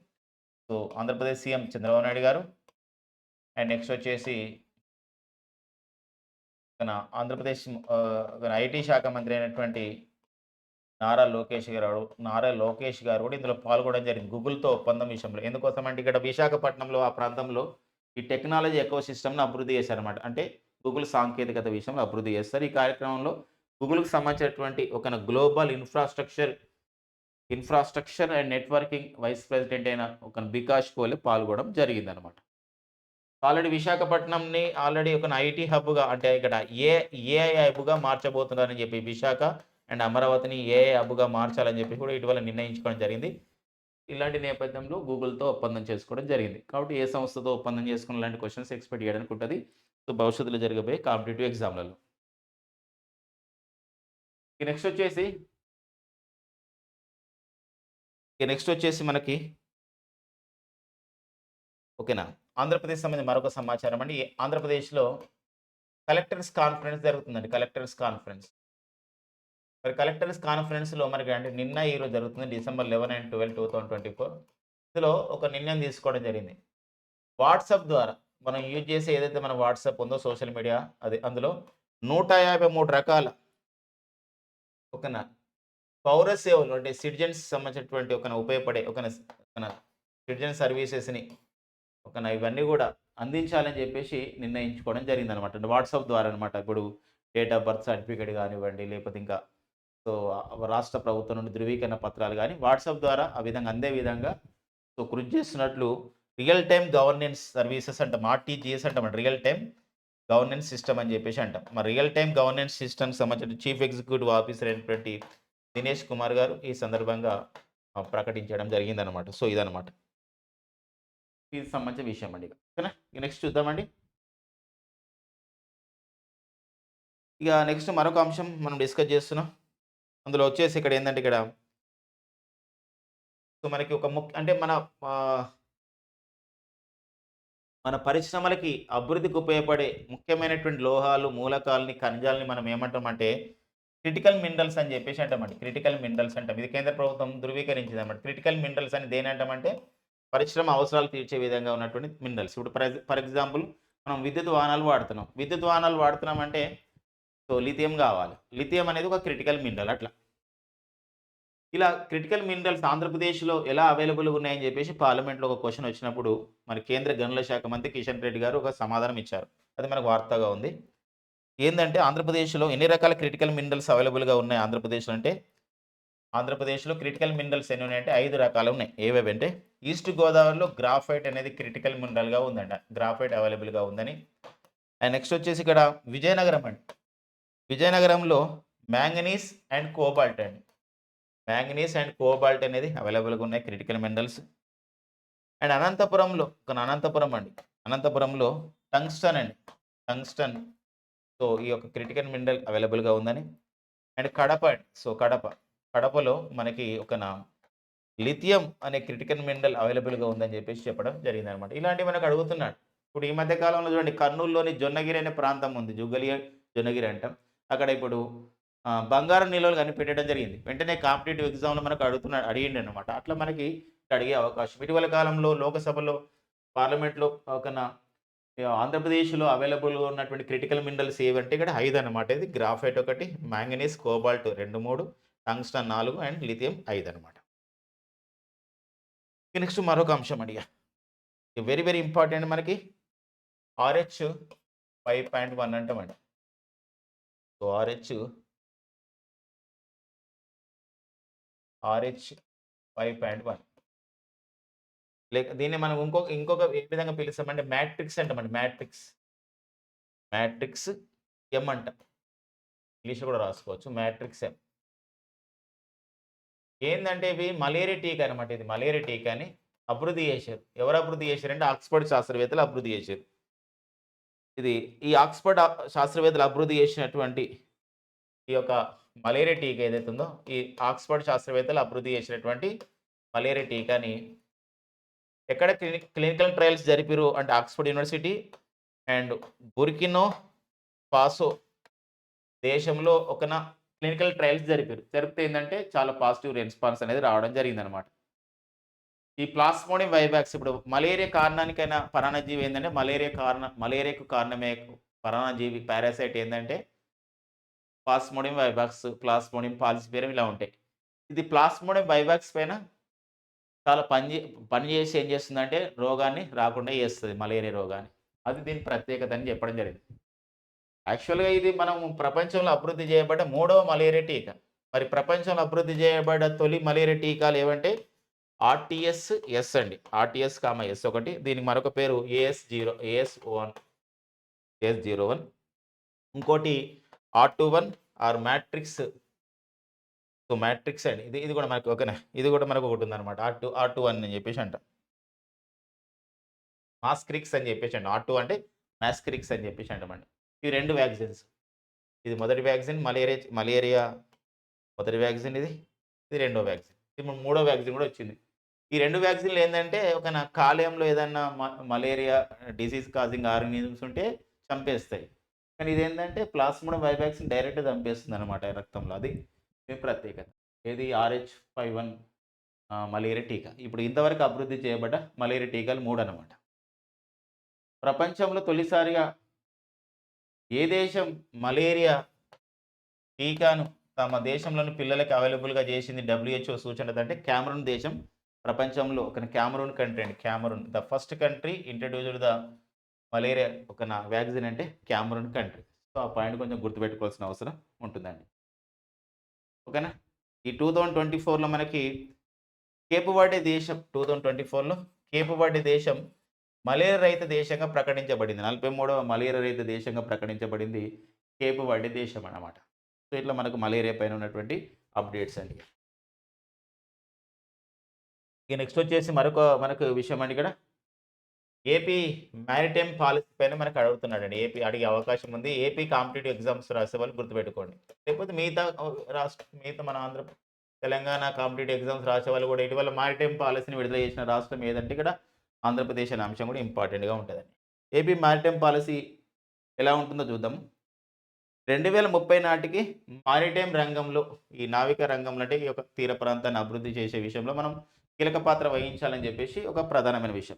సో ఆంధ్రప్రదేశ్ సీఎం చంద్రబాబు నాయుడు గారు అండ్ నెక్స్ట్ వచ్చేసి మన ఆంధ్రప్రదేశ్ ఐటీ శాఖ మంత్రి అయినటువంటి నారా లోకేష్ గారు కూడా ఇందులో పాల్గొనడం జరిగింది గూగుల్‌తో ఒప్పందం విషయంలో. ఎందుకోసం అంటే ఇక్కడ విశాఖపట్నంలో ఆ ప్రాంతంలో ఈ టెక్నాలజీ ఎకోసిస్టమ్‌ని అభివృద్ధి చేశారన్నమాట. అంటే గూగుల్ సాంకేతికత విషయంలో అభివృద్ధి చేస్తారు. ఈ కార్యక్రమంలో గూగుల్‌కి సంబంధించినటువంటి ఒక global infrastructure and networking vice president అయిన ఒక వికాష్ కోహ్లీ పాల్గొనడం జరిగిందన్నమాట. ఆల్రెడీ విశాఖపట్నంని ఒక ఐటీ హబ్‌గా అంటే ఇక్కడ ఏఐ హబ్‌గా మార్చబోతున్నారని చెప్పి విశాఖ అండ్ అమరావతిని ఏఐ హబ్‌గా మార్చాలని చెప్పి కూడా ఇటీవల నిర్ణయించుకోవడం జరిగింది. ఇలాంటి నేపథ్యంలో గూగుల్‌తో ఒప్పందం చేసుకోవడం జరిగింది. కాబట్టి ఏ సంస్థతో ఒప్పందం చేసుకున్న ఇలాంటి క్వెషన్స్ ఎక్స్‌పెక్ట్ చేయడానికి ఉంటది. సో భవిష్యత్తులో జరగబోయే కాంపిటీటివ్ ఎగ్జామ్‌లలో. ఇక నెక్స్ట్ వచ్చేసి మనకి ఓకేనా. ఆంధ్రప్రదేశ్ సంబంధించి మరొక సమాచారం అండి. ఆంధ్రప్రదేశ్‌లో కలెక్టర్స్ కాన్ఫరెన్స్ జరుగుతుందండి. మరి కలెక్టర్స్ కాన్ఫరెన్స్‌లో మనకి అంటే నిన్న, ఈరోజు జరుగుతుంది. December 11 and 12, 2024. ఇందులో ఒక నిర్ణయం తీసుకోవడం జరిగింది. వాట్సాప్ ద్వారా మనం యూజ్ చేసే ఏదైతే మన వాట్సాప్ ఉందో సోషల్ మీడియా అందులో 153 రకాల ఓకేనా పౌర సేవలు అంటే సిటిజన్స్ సంబంధించినటువంటి ఉపయోగపడే సిటిజన్ సర్వీసెస్‌ని ఇవన్నీ కూడా అందించాలని చెప్పేసి నిర్ణయించుకోవడం జరిగిందనమాట. అంటే వాట్సాప్ ద్వారా అనమాట. ఇప్పుడు డేట్ ఆఫ్ బర్త్ సర్టిఫికేట్ కానివ్వండి, లేకపోతే ఇంకా సో రాష్ట్ర ప్రభుత్వం నుండి ధృవీకరణ పత్రాలు కానీ వాట్సాప్ ద్వారా ఆ విధంగా అందే విధంగా కృషి చేస్తున్నట్లు రియల్ టైమ్ గవర్నెన్స్ సర్వీసెస్ అంటాం. ఆర్టీజీఎస్ అంటాం. రియల్ టైమ్ గవర్నెన్స్ సిస్టమ్ అని చెప్పేసి అంటాం. మరి రియల్ టైమ్ గవర్నెన్స్ సిస్టమ్కి సంబంధించిన చీఫ్ ఎగ్జిక్యూటివ్ ఆఫీసర్ అయినటువంటి దినేష్ కుమార్ గారు ఈ సందర్భంగా ప్రకటించడం జరిగిందనమాట. సో ఇదనమాట ఇది సంబంధించిన విషయం అండి. ఓకేనా. నెక్స్ట్ చూద్దామండి. ఇక నెక్స్ట్ మరొక అంశం మనం డిస్కస్ చేస్తున్నాం. అందులో వచ్చేసి ఇక్కడ ఏంటంటే సో మనకి ఒక అంటే మన పరిశ్రమలకి అభివృద్ధికి ఉపయోగపడే ముఖ్యమైనటువంటి లోహాలు, మూలకాలని, ఖనిజాలని మనం ఏమంటామంటే క్రిటికల్ మినరల్స్ అని చెప్పేసి అంటామండి. క్రిటికల్ మినరల్స్ అంటాం. ఇది కేంద్ర ప్రభుత్వం ధృవీకరించింది అన్నమాట. క్రిటికల్ మినరల్స్ అని దేని అంటామంటే పరిశ్రమ అవసరాలు తీర్చే విధంగా ఉన్నటువంటి మినరల్స్. ఇప్పుడు ఫర్ ఎగ్జాంపుల్ మనం విద్యుత్ వాహనాలు వాడుతున్నాం అంటే సో లిథియం కావాలి. లిథియం అనేది ఒక క్రిటికల్ మినరల్. అట్లా ఇలా క్రిటికల్ మినరల్స్ ఆంధ్రప్రదేశ్‌లో ఎలా అవైలబుల్‌గా ఉన్నాయని చెప్పేసి పార్లమెంట్‌లో ఒక క్వెషన్ వచ్చినప్పుడు మరి కేంద్ర గనుల శాఖ మంత్రి కిషన్ రెడ్డి గారు ఒక సమాధానం ఇచ్చారు. అది మనకు వార్తగా ఉంది. ఏందంటే ఆంధ్రప్రదేశ్‌లో ఎన్ని రకాల క్రిటికల్ మినరల్స్ అవైలబుల్‌గా ఉన్నాయి ఆంధ్రప్రదేశ్‌లో అంటే ఆంధ్రప్రదేశ్‌లో క్రిటికల్ మినరల్స్ ఎన్ని ఉన్నాయంటే 5 రకాలు ఉన్నాయి. ఏవేవంటే ఈస్ట్ గోదావరిలో గ్రాఫైట్ అనేది క్రిటికల్ మినరల్‌గా ఉందంట. గ్రాఫైట్ అవైలబుల్‌గా ఉందని. అండ్ నెక్స్ట్ వచ్చేసి ఇక్కడ విజయనగరం అండి. విజయనగరంలో మ్యాంగనీస్ అండ్ కోబాల్ట్ అనేది అవైలబుల్‌గా ఉన్నాయి క్రిటికల్ మినరల్స్. అండ్ అనంతపురంలో టంగ్స్టన్ సో ఈ యొక్క క్రిటికల్ మినరల్ అవైలబుల్‌గా ఉందని. అండ్ కడపలో మనకి లిథియం అనే క్రిటికల్ మినరల్ అవైలబుల్‌గా ఉందని చెప్పేసి చెప్పడం జరిగిందనమాట. ఇలాంటివి మనకు అడుగుతున్నాడు. ఇప్పుడు ఈ మధ్య కాలంలో చూడండి కర్నూలులోని జొన్నగిరి అనే ప్రాంతం ఉంది. జొన్నగిరి అంటాం. అక్కడ ఇప్పుడు బంగారం నిల్వలు కనిపెట్టడం జరిగింది. వెంటనే కాంపిటేటివ్ ఎగ్జామ్‌లో మనకు అడిగిండనమాట. అట్లా మనకి అడిగే అవకాశం. ఇటీవల కాలంలో లోకసభలో, పార్లమెంట్‌లో ఆంధ్రప్రదేశ్‌లో అవైలబుల్‌గా ఉన్నటువంటి క్రిటికల్ మినరల్స్ ఏవంటే ఇక్కడ 5 అనమాట. ఇది graphite 1, manganese, cobalt 2, 3, tungsten 4 and lithium 5 అనమాట. నెక్స్ట్ మరొక అంశం అండి. వెరీ వెరీ ఇంపార్టెంట్ మనకి RH 5.1 అంటామండి. సో RH 5.1 దీన్ని మనం ఇంకొక ఏ విధంగా పిలుస్తామంటే మ్యాట్రిక్స్ అంటామండి. మ్యాట్రిక్స్ ఎం అంటాం. ఇంగ్లీష్‌లో కూడా రాసుకోవచ్చు. మ్యాట్రిక్స్ ఎం ఏందంటే ఇవి మలేరియా టీకా అనమాట. ఇది మలేరియా టీకాని అభివృద్ధి చేశారు. ఎవరు అభివృద్ధి చేశారంటే ఆక్స్ఫర్డ్ శాస్త్రవేత్తలు అభివృద్ధి చేశారు. ఈ ఆక్స్ఫర్డ్ శాస్త్రవేత్తలు అభివృద్ధి చేసినటువంటి ఈ యొక్క మలేరియా టీకా ఏదైతే ఉందో ఈ ఆక్స్ఫర్డ్ శాస్త్రవేత్తలు అభివృద్ధి చేసినటువంటి మలేరియా టీకాని ఎక్కడ క్లినికల్ ట్రయల్స్ జరిపిరు అంటే ఆక్స్ఫర్డ్ యూనివర్సిటీ అండ్ బుర్కినో ఫాసో దేశంలో క్లినికల్ ట్రయల్స్ జరిపితే ఏంటంటే చాలా పాజిటివ్ రెస్పాన్స్ అనేది రావడం జరిగిందనమాట. ఈ ప్లాస్మోడియం వైవాక్స్ ఇప్పుడు మలేరియా కారణానికైనా పరాన్నజీవి ఏంటంటే మలేరియాకు కారణమే పరాన్నజీవి పారాసైట్ ఏంటంటే ప్లాస్మోడియం వైవాక్స్, ప్లాస్మోడియం పాలిస్పేరియం ఇలా ఉంటాయి. ఇది ప్లాస్మోడియం వైవాక్స్ పైన చాలా పనిచేసి ఏం చేస్తుందంటే రోగాన్ని రాకుండా చేస్తుంది, మలేరియా రోగాన్ని. అది దీని ప్రత్యేకత అని చెప్పడం జరిగింది. యాక్చువల్‌గా ఇది మనం ప్రపంచంలో అభివృద్ధి చేయబడ్డ మూడవ మలేరియా టీకా. మరి ప్రపంచంలో అభివృద్ధి చేయబడ్డ తొలి మలేరియా టీకాలు ఏవంటే ఆర్టీఎస్ అండి. ఆర్టీఎస్, ఎస్ ఒకటి. దీనికి మరొక పేరు AS01. ఇంకోటి R21 are matrix. So matrix అండి. ఇది కూడా మనకు ఓకేనా. ఇది కూడా మనకు ఒకటి ఉందన్నమాట. R21 అని చెప్పేసి అంటాం. మాస్క్రిక్స్ అని చెప్పేసి అండి. R2 అంటే మాస్క్రిక్స్ అని చెప్పేసి అంటామండి. ఇవి 2 వ్యాక్సిన్స్. ఇది మొదటి వ్యాక్సిన్ మలేరియా మొదటి వ్యాక్సిన్ ఇది. ఇది రెండో వ్యాక్సిన్. ఇప్పుడు మూడో వ్యాక్సిన్ కూడా వచ్చింది. ఈ 2 వ్యాక్సిన్‌లు ఏందంటే కాలేయంలో ఏదన్నా మలేరియా డిసీజ్ కాజింగ్ ఆర్గానిజమ్స్ ఉంటే చంపేస్తాయి. కానీ ఇదేంటంటే ప్లాస్మోడియం వైవాక్సిన్ డైరెక్ట్‌గా చంపేస్తుందన్నమాట రక్తంలో. అది దీని ప్రత్యేకత. ఏది RH51 మలేరియా టీకా. ఇప్పుడు ఇంతవరకు అభివృద్ధి చేయబడ్డ మలేరియా టీకాలు 3 అన్నమాట. ప్రపంచంలో తొలిసారిగా ఏ దేశం మలేరియా టీకాను తమ దేశంలోని పిల్లలకి అవైలబుల్‌గా చేసింది WHO సూచనతో అంటే కామెరూన్ దేశం. ప్రపంచంలో కామెరూన్ కంట్రీ అండి. Cameroon the first country introduced the malaria vaccine అంటే కామెరూన్ కంట్రీ. సో ఆ పాయింట్ కొంచెం గుర్తుపెట్టుకోవాల్సిన అవసరం ఉంటుందండి. ఓకేనా. ఈ 2024లో మనకి కేప్ వర్డే దేశం 2024లో కేప్ వర్డే దేశం మలేరియా రహిత దేశంగా ప్రకటించబడింది. 43వ మలేరియా రహిత దేశంగా ప్రకటించబడింది కేప్ వర్డే దేశం అన్నమాట. సో ఇట్లా మనకు మలేరియా పైన ఉన్నటువంటి అప్డేట్స్ అండి. ఇక నెక్స్ట్ వచ్చేసి మనకు విషయం అండి ఇక్కడ ఏపీ మ్యారిటైమ్ పాలసీ పైన మనకు అడుగుతున్నాడండి. ఏపీ అడిగే అవకాశం ఉంది. ఏపీ కాంపిటేటివ్ ఎగ్జామ్స్ రాసే వాళ్ళు గుర్తుపెట్టుకోండి. లేకపోతే మిగతా మన తెలంగాణ కాంపిటేటివ్ ఎగ్జామ్స్ రాసే వాళ్ళు కూడా ఇటీవల మ్యారిటైమ్ పాలసీని విడుదల చేసిన రాష్ట్రం ఏదంటే ఇక్కడ ఆంధ్రప్రదేశ్ అనే అంశం కూడా ఇంపార్టెంట్‌గా ఉంటుందండి. ఏపీ మ్యారిటైమ్ పాలసీ ఎలా ఉంటుందో చూద్దాం. 2030 నాటికి మారిటైమ్ రంగంలో ఈ నావికా రంగంలో అంటే ఈ యొక్క తీర ప్రాంతాన్ని అభివృద్ధి చేసే విషయంలో మనం కీలక పాత్ర వహించాలని చెప్పేసి ఒక ప్రధానమైన విషయం.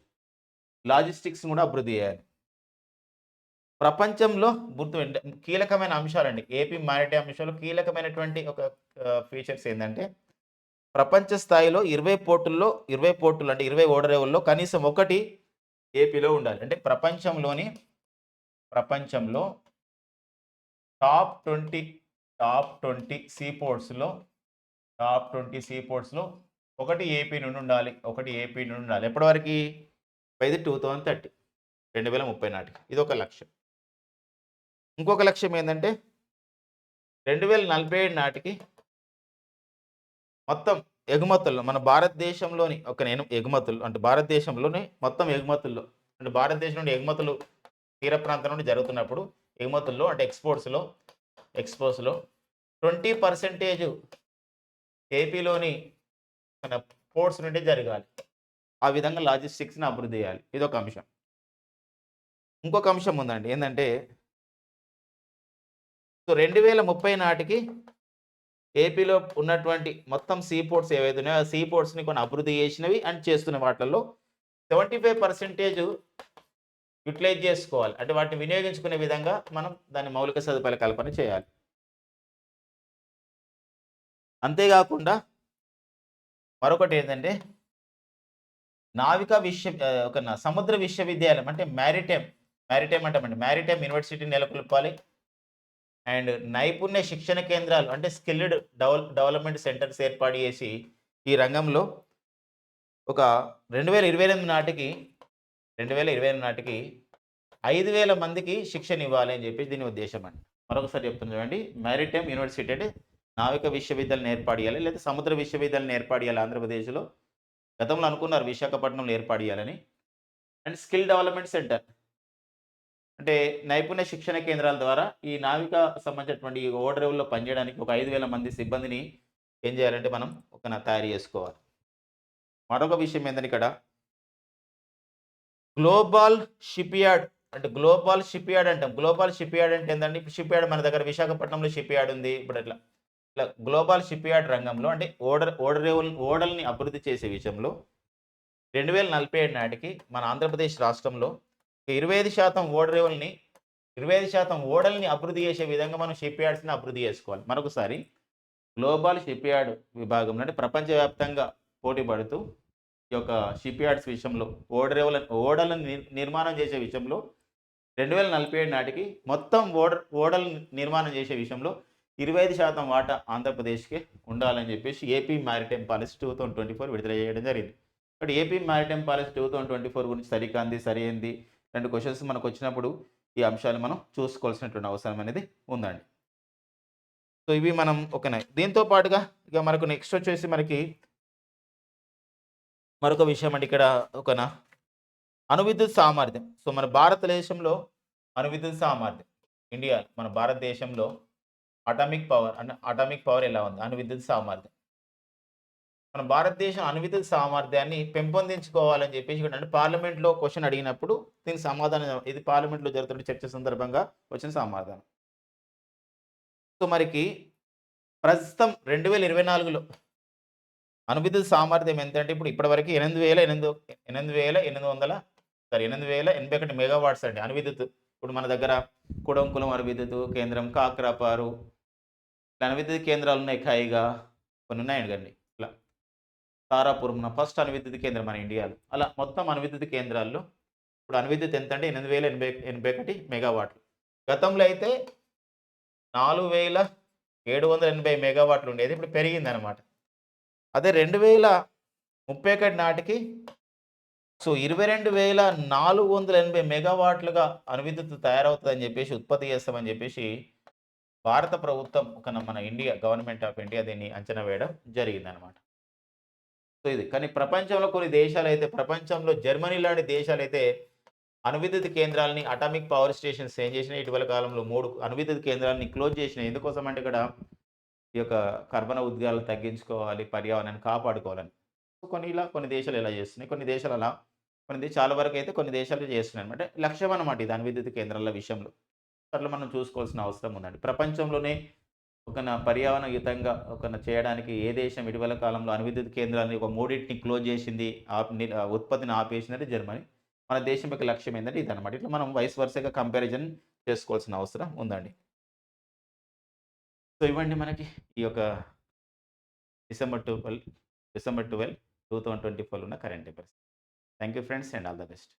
లాజిస్టిక్స్ కూడా అభివృద్ధి చేయాలి. ప్రపంచంలో కీలకమైన అంశాలండి. ఏపీ మారిటైమ్ అంశంలో కీలకమైనటువంటి ఒక ఫీచర్స్ ఏంటంటే ప్రపంచ స్థాయిలో 20 పోర్టులు అంటే 20 ఓడరేవుల్లో కనీసం ఒకటి ఏపీలో ఉండాలి. అంటే ప్రపంచంలో టాప్ 20 సీ పోర్ట్స్‌లో ఒకటి ఏపీ నుండి ఉండాలి. ఎప్పటి వరకి? బై ది 2030 నాటికి. ఇదొక లక్ష్యం. ఇంకొక లక్ష్యం ఏందంటే 2047 నాటికి మొత్తం ఎగుమతుల్లో మన భారతదేశంలోని భారతదేశంలోని మొత్తం ఎగుమతుల్లో అంటే భారతదేశం నుండి ఎగుమతులు తీర ప్రాంతం నుండి జరుగుతున్నప్పుడు ఎగుమతుల్లో అంటే ఎక్స్‌పోర్ట్స్‌లో 20% ఏపీలోని మన పోర్ట్స్ నుండి జరగాలి. ఆ విధంగా లాజిస్టిక్స్‌ని అభివృద్ధి చేయాలి. ఇదొక అంశం. ఇంకొక అంశం ఉందండి. ఏందంటే 2030 నాటికి ఏపీలో ఉన్నటువంటి మొత్తం సీ పోర్ట్స్ ఏవైతే ఉన్నాయో ఆ సీ పోర్ట్స్‌ని కొన్ని అభివృద్ధి చేసినవి అండ్ చేస్తున్న వాటిల్లో 75% యుటిలైజ్ చేసుకోవాలి. అంటే వాటిని వినియోగించుకునే విధంగా మనం దాని మౌలిక సదుపాయాల కల్పన చేయాలి. అంతేకాకుండా మరొకటి ఏంటంటే సముద్ర విశ్వవిద్యాలయం అంటే మ్యారిటైమ్ అంటామండి. Maritime university నెలకొల్పాలి. అండ్ నైపుణ్య శిక్షణ కేంద్రాలు అంటే స్కిల్డ్ డెవలప్మెంట్ సెంటర్స్ ఏర్పాటు చేసి ఈ రంగంలో ఒక 2028 నాటికి 5,000 మందికి శిక్షణ ఇవ్వాలి అని చెప్పేసి దీని ఉద్దేశం అండి. మరొకసారి చెప్తున్నా చూడండి. మ్యారిటైమ్ యూనివర్సిటీ అంటే నావిక విశ్వవిద్యాలయం ఏర్పాటు చేయాలి, లేదా సముద్ర విశ్వవిద్యాలయం ఏర్పాటు చేయాలి ఆంధ్రప్రదేశ్లో. గతంలో అనుకున్నారు విశాఖపట్నంలో ఏర్పాటు చేయాలని. అండ్ స్కిల్ డెవలప్మెంట్ సెంటర్ అంటే నైపుణ్య శిక్షణ కేంద్రాల ద్వారా ఈ నావిక సంబంధించినటువంటి ఓడరేవుల్లో పనిచేయడానికి ఒక 5,000 మంది సిబ్బందిని ఏం చేయాలంటే మనం తయారు చేసుకోవాలి. మరొక విషయం ఏంటంటే ఇక్కడ గ్లోబల్ షిప్‌యార్డ్ అంటే గ్లోబల్ షిప్‌యార్డ్ అంటాం. గ్లోబల్ షిప్‌యార్డ్ అంటే ఏందండి? ఇప్పుడు షిప్‌యార్డ్ మన దగ్గర విశాఖపట్నంలో షిప్‌యార్డ్ ఉంది. ఇప్పుడు ఇట్లా గ్లోబల్ షిప్‌యార్డ్ రంగంలో అంటే ఓడల్ని అభివృద్ధి చేసే విషయంలో 2047 నాటికి మన ఆంధ్రప్రదేశ్ రాష్ట్రంలో 25% ఓడరేవుల్ని 25% ఓడల్ని అభివృద్ధి చేసే విధంగా మనం షిప్‌యార్డ్స్‌ని అభివృద్ధి చేసుకోవాలి. మరొకసారి గ్లోబల్ షిప్‌యార్డ్ విభాగంలో అంటే ప్రపంచవ్యాప్తంగా పోటీ పడుతూ ఈ యొక్క షిప్‌యార్డ్స్ విషయంలో ఓడలను నిర్మాణం చేసే విషయంలో 2047 నాటికి మొత్తం ఓడలు నిర్మాణం చేసే విషయంలో 25% వాటా ఆంధ్రప్రదేశ్‌కి ఉండాలని చెప్పేసి ఏపీ మారిటైమ్ పాలిసీ 2024 విడుదల చేయడం జరిగింది. బట్ ఏపీ మారిటైమ్ పాలిసీ 2024 గురించి సరికాంది, సరైంది 2 క్వెషన్స్ మనకొచ్చినప్పుడు ఈ అంశాలు మనం చూసుకోవాల్సినటువంటి అవసరం అనేది ఉందండి. సో, ఇవి మనం దీంతో పాటుగా ఇక మనకు నెక్స్ట్ వచ్చేసి మనకి మరొక విషయం అండి ఇక్కడ అణువిద్యుత్ సామర్థ్యం. సో, మన భారతదేశంలో అణువిద్యుత్ సామర్థ్యం మన భారతదేశంలో అటామిక్ పవర్ ఎలా ఉంది? అణువిద్యుత్ సామర్థ్యం. మన భారతదేశం అణువిద్యుత్ సామర్థ్యాన్ని పెంపొందించుకోవాలని చెప్పేసి అంటే పార్లమెంట్‌లో క్వెషన్ అడిగినప్పుడు దీనికి సమాధానం ఇది పార్లమెంట్‌లో జరుగుతున్న చర్చ సందర్భంగా వచ్చిన సమాధానం. సో, ప్రస్తుతం 2024లో అణువిద్యుత్ సామర్థ్యం ఎంతంటే ఇప్పుడు ఇప్పటివరకు 8,881 మెగావాట్స్ అండి అణువిద్యుత్. ఇప్పుడు మన దగ్గర కుడంకులం అణువిద్యుత్ కేంద్రం, కాకరాపారు ఇట్లా అణువిద్యుత్ కేంద్రాలు ఉన్నాయి. ఖైగా కొన్ని ఉన్నాయండి. ఇట్లా తారాపూర్ ఫస్ట్ అణువిద్యుత్ కేంద్రం మన ఇండియాలో. అలా మొత్తం అణువిద్యుత్ కేంద్రాల్లో ఇప్పుడు అణువిద్యుత్ ఎంతంటే 8,081 మెగావాట్లు. గతంలో అయితే 4,780 మెగావాట్లు ఉండేది. ఇప్పుడు పెరిగిందనమాట. అదే 2031 నాటికి 22,480 మెగావాట్లుగా అణువిద్యుత్ తయారవుతదని చెప్పేసి, ఉత్పత్తి చేస్తామని చెప్పేసి భారత ప్రభుత్వం మన ఇండియా గవర్నమెంట్ ఆఫ్ ఇండియా దీన్ని అంచనా వేయడం జరిగిందనమాట. సో, ఇది కానీ ప్రపంచంలో జర్మనీ లాంటి దేశాలైతే అణువిద్యుత్ కేంద్రాలని అటామిక్ పవర్ స్టేషన్స్ ఏం చేసినాయి ఇటీవల కాలంలో 3 అణువిద్యుత్ కేంద్రాలని క్లోజ్ చేసినాయి. ఎందుకోసం అంటే ఇక్కడ ఈ యొక్క కర్బన ఉద్గారాలు తగ్గించుకోవాలి, పర్యావరణాన్ని కాపాడుకోవాలని. కొన్ని దేశాలు ఇలా చేస్తున్నాయి. కొన్ని దేశాలు అలా చాలా వరకు అయితే కొన్ని దేశాలు చేస్తున్నాయి అనమాట. లక్ష్యం అనమాట ఇది అణువిద్యుత్ కేంద్రాల విషయంలో. అట్లా మనం చూసుకోవాల్సిన అవసరం ఉందండి. ప్రపంచంలోనే పర్యావరణయుతంగా చేయడానికి ఏ దేశం ఇటీవల కాలంలో అణువిద్యుత్ కేంద్రాలని మూడింటిని క్లోజ్ చేసింది, ఉత్పత్తిని ఆపేసిందంటే జర్మనీ. మన దేశం యొక్క లక్ష్యం ఏంటంటే ఇదనమాట. ఇట్లా మనం వైస్ వర్సగా కంపారిజన్ చేసుకోవాల్సిన అవసరం ఉందండి. సో, ఇవ్వండి మనకి ఈ యొక్క డిసెంబర్ 12, 2024 ఉన్న current affairs. Thank you friends and all the best.